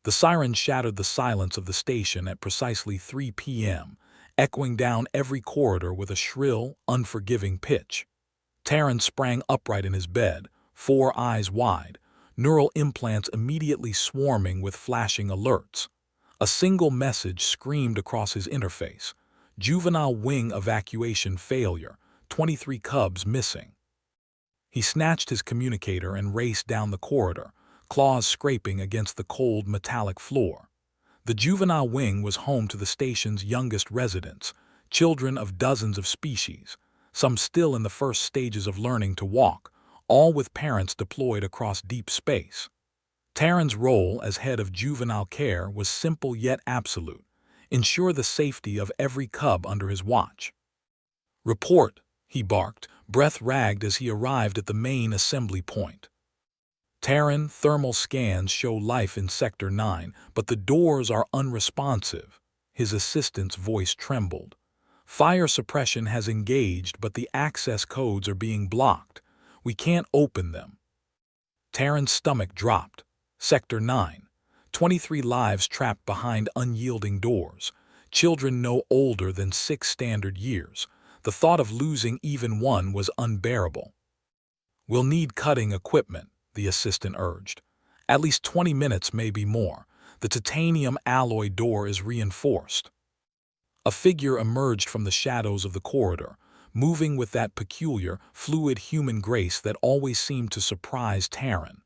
The siren shattered the silence of the station at precisely 3 p.m., echoing down every corridor with a shrill, unforgiving pitch. Taran sprang upright in his bed, 4 eyes wide, neural implants immediately swarming with flashing alerts. A single message screamed across his interface: juvenile wing evacuation failure, 23 cubs missing. He snatched his communicator and raced down the corridor, claws scraping against the cold metallic floor. The juvenile wing was home to the station's youngest residents, children of dozens of species, some still in the first stages of learning to walk, all with parents deployed across deep space. Taran's role as head of juvenile care was simple yet absolute: ensure the safety of every cub under his watch. "Report," he barked, breath ragged as he arrived at the main assembly point. "Taran, thermal scans show life in Sector 9, but the doors are unresponsive." His assistant's voice trembled. "Fire suppression has engaged, but the access codes are being blocked. We can't open them." Taran's stomach dropped. Sector 9. 23 lives trapped behind unyielding doors. Children no older than 6 standard years. The thought of losing even one was unbearable. "We'll need cutting equipment," the assistant urged. "At least 20 minutes, maybe more. The titanium alloy door is reinforced." A figure emerged from the shadows of the corridor, moving with that peculiar, fluid human grace that always seemed to surprise Taran.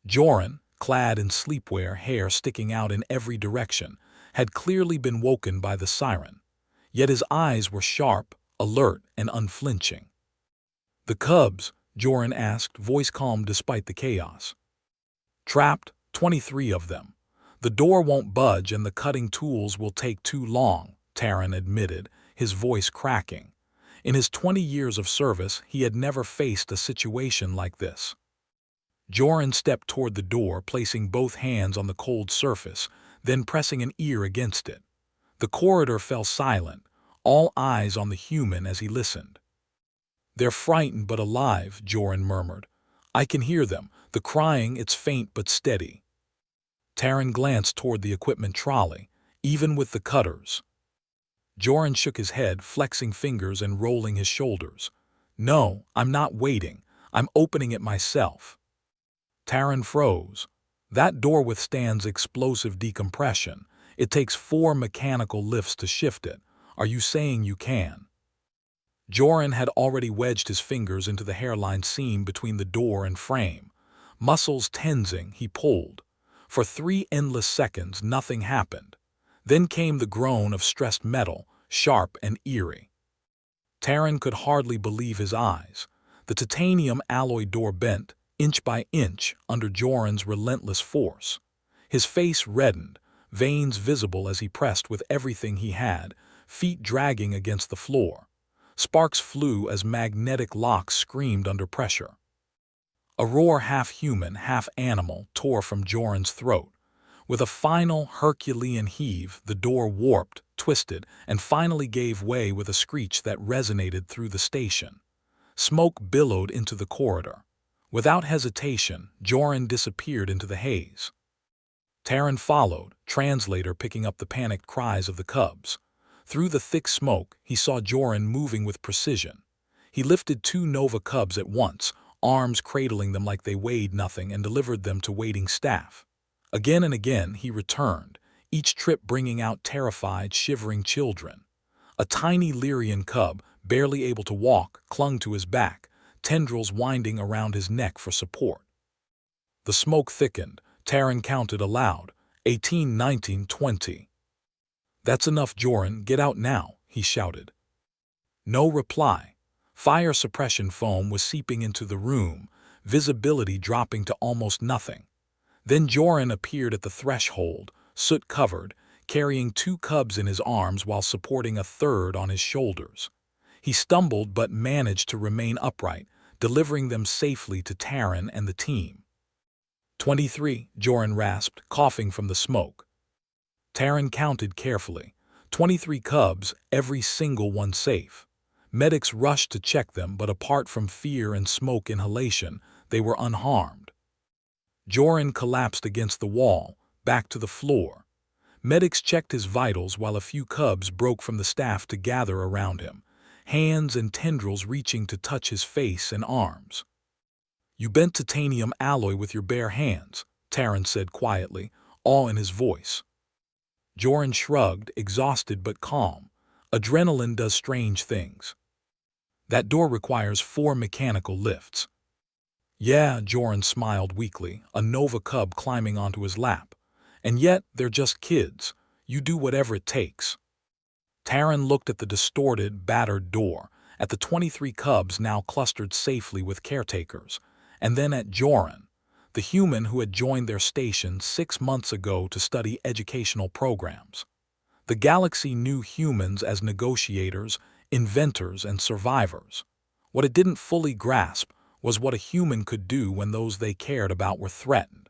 Joran, clad in sleepwear, hair sticking out in every direction, had clearly been woken by the siren. Yet his eyes were sharp, alert, and unflinching. "The cubs?" Joran asked, voice calm despite the chaos. "Trapped, 23 of them. The door won't budge and the cutting tools will take too long," Taran admitted, his voice cracking. In his 20 years of service, he had never faced a situation like this. Joran stepped toward the door, placing both hands on the cold surface, then pressing an ear against it. The corridor fell silent, all eyes on the human as he listened. "They're frightened but alive," Joran murmured. "I can hear them. The crying, it's faint but steady." Taran glanced toward the equipment trolley, even with the cutters. Joran shook his head, flexing fingers and rolling his shoulders. "No, I'm not waiting. I'm opening it myself." Taran froze. "That door withstands explosive decompression. It takes 4 mechanical lifts to shift it. Are you saying you can?" Joran had already wedged his fingers into the hairline seam between the door and frame. Muscles tensing, he pulled. For 3 endless seconds, nothing happened. Then came the groan of stressed metal, sharp and eerie. Taran could hardly believe his eyes. The titanium alloy door bent, inch by inch, under Joran's relentless force. His face reddened, veins visible as he pressed with everything he had, feet dragging against the floor. Sparks flew as magnetic locks screamed under pressure. A roar half human, half animal tore from Joran's throat. With a final Herculean heave, the door warped, twisted, and finally gave way with a screech that resonated through the station. Smoke billowed into the corridor. Without hesitation, Joran disappeared into the haze. Taran followed, translator picking up the panicked cries of the cubs. Through the thick smoke, he saw Joran moving with precision. He lifted 2 Nova cubs at once, arms cradling them like they weighed nothing, and delivered them to waiting staff. Again and again he returned, each trip bringing out terrified, shivering children. A tiny Lyrian cub, barely able to walk, clung to his back, tendrils winding around his neck for support. The smoke thickened. Taran counted aloud. 18, 19, 20. "That's enough, Joran. Get out now," he shouted. No reply. Fire suppression foam was seeping into the room, visibility dropping to almost nothing. Then Joran appeared at the threshold, soot-covered, carrying 2 cubs in his arms while supporting a third on his shoulders. He stumbled but managed to remain upright, delivering them safely to Taran and the team. 23, Joran rasped, coughing from the smoke. Taran counted carefully. 23 cubs, every single one safe. Medics rushed to check them, but apart from fear and smoke inhalation, they were unharmed. Joran collapsed against the wall, back to the floor. Medics checked his vitals while a few cubs broke from the staff to gather around him, hands and tendrils reaching to touch his face and arms. "You bent titanium alloy with your bare hands," Taran said quietly, awe in his voice. Joran shrugged, exhausted but calm. "Adrenaline does strange things. That door requires 4 mechanical lifts." "Yeah," Joran smiled weakly, a Nova cub climbing onto his lap. "And yet, they're just kids. You do whatever it takes." Taran looked at the distorted, battered door, at the 23 cubs now clustered safely with caretakers, and then at Joran, the human who had joined their station 6 months ago to study educational programs. The galaxy knew humans as negotiators, inventors, and survivors. What it didn't fully grasp was what a human could do when those they cared about were threatened.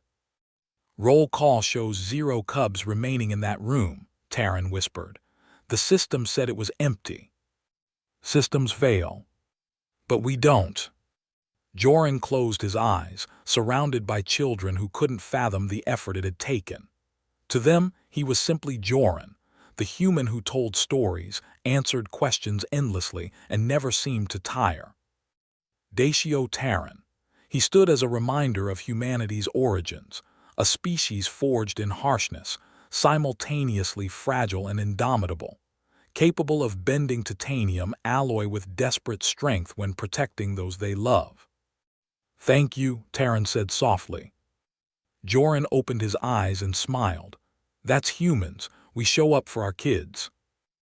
"Roll call shows 0 cubs remaining in that room," Taran whispered. "The system said it was empty." "Systems fail. But we don't." Joran closed his eyes, surrounded by children who couldn't fathom the effort it had taken. To them, he was simply Joran, the human who told stories, answered questions endlessly, and never seemed to tire. Dacio Taran. He stood as a reminder of humanity's origins, a species forged in harshness, simultaneously fragile and indomitable, capable of bending titanium alloy with desperate strength when protecting those they love. "Thank you," Taran said softly. Joran opened his eyes and smiled. "That's humans. We show up for our kids."